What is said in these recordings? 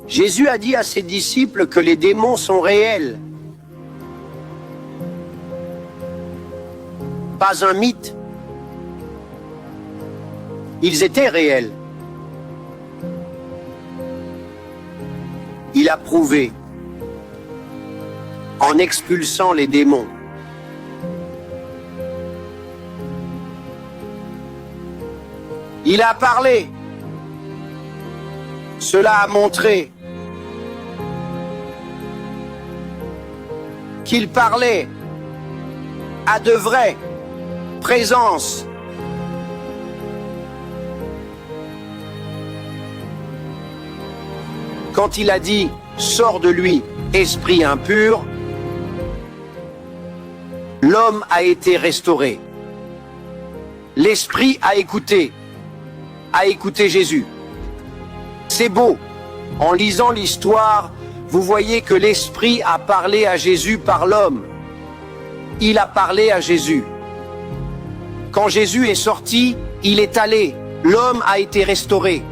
Jésus a dit à ses disciples que les démons sont réels. Pas un mythe. Ils étaient réels. Il a prouvé, en expulsant les démons. Il a parlé. Cela a montré qu'il parlait à de vraies présences. Quand il a dit « Sors de lui, esprit impur », l'homme a été restauré. L'esprit a écouté Jésus. C'est beau. En lisant l'histoire, vous voyez que l'esprit a parlé à Jésus par l'homme. Il a parlé à Jésus. Quand Jésus est sorti, il est allé. L'homme a été restauré,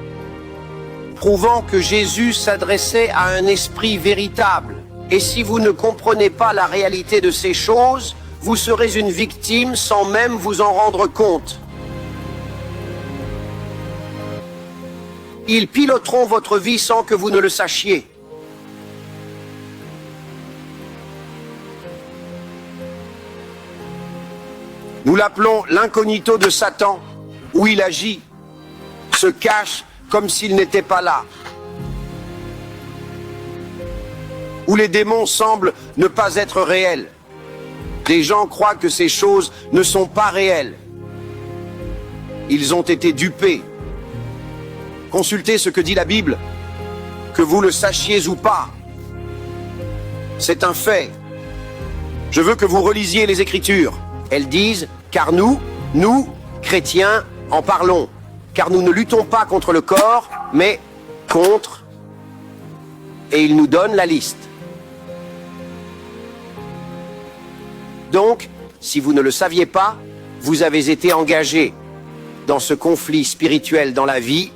prouvant que Jésus s'adressait à un esprit véritable. Et si vous ne comprenez pas la réalité de ces choses, vous serez une victime sans même vous en rendre compte. Ils piloteront votre vie sans que vous ne le sachiez. Nous l'appelons l'incognito de Satan, où il agit, se cache comme s'il n'était pas là. Où les démons semblent ne pas être réels. Des gens croient que ces choses ne sont pas réelles. Ils ont été dupés. Consultez ce que dit la Bible, que vous le sachiez ou pas. C'est un fait. Je veux que vous relisiez les Écritures. Elles disent, car nous, chrétiens, en parlons. Car nous ne luttons pas contre le corps, mais contre... Et il nous donne la liste. Donc, si vous ne le saviez pas, vous avez été engagé dans ce conflit spirituel dans la vie.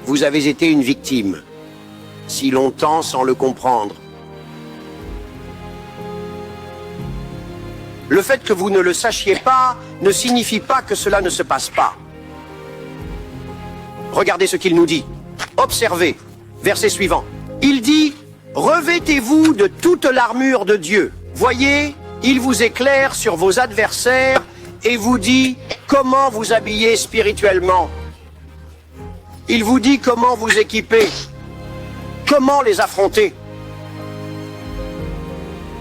Vous avez été une victime, si longtemps sans le comprendre. Le fait que vous ne le sachiez pas ne signifie pas que cela ne se passe pas. Regardez ce qu'il nous dit. Observez, verset suivant. Il dit, revêtez-vous de toute l'armure de Dieu. Voyez, il vous éclaire sur vos adversaires et vous dit comment vous habiller spirituellement. Il vous dit comment vous équiper, comment les affronter.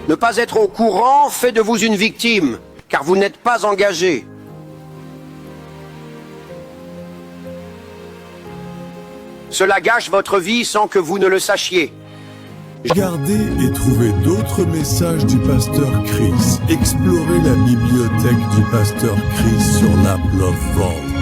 Ne pas être au courant fait de vous une victime, car vous n'êtes pas engagé. Cela gâche votre vie sans que vous ne le sachiez. Regardez et trouvez d'autres messages du pasteur Chris. Explorez la bibliothèque du pasteur Chris sur l'App Love Vault.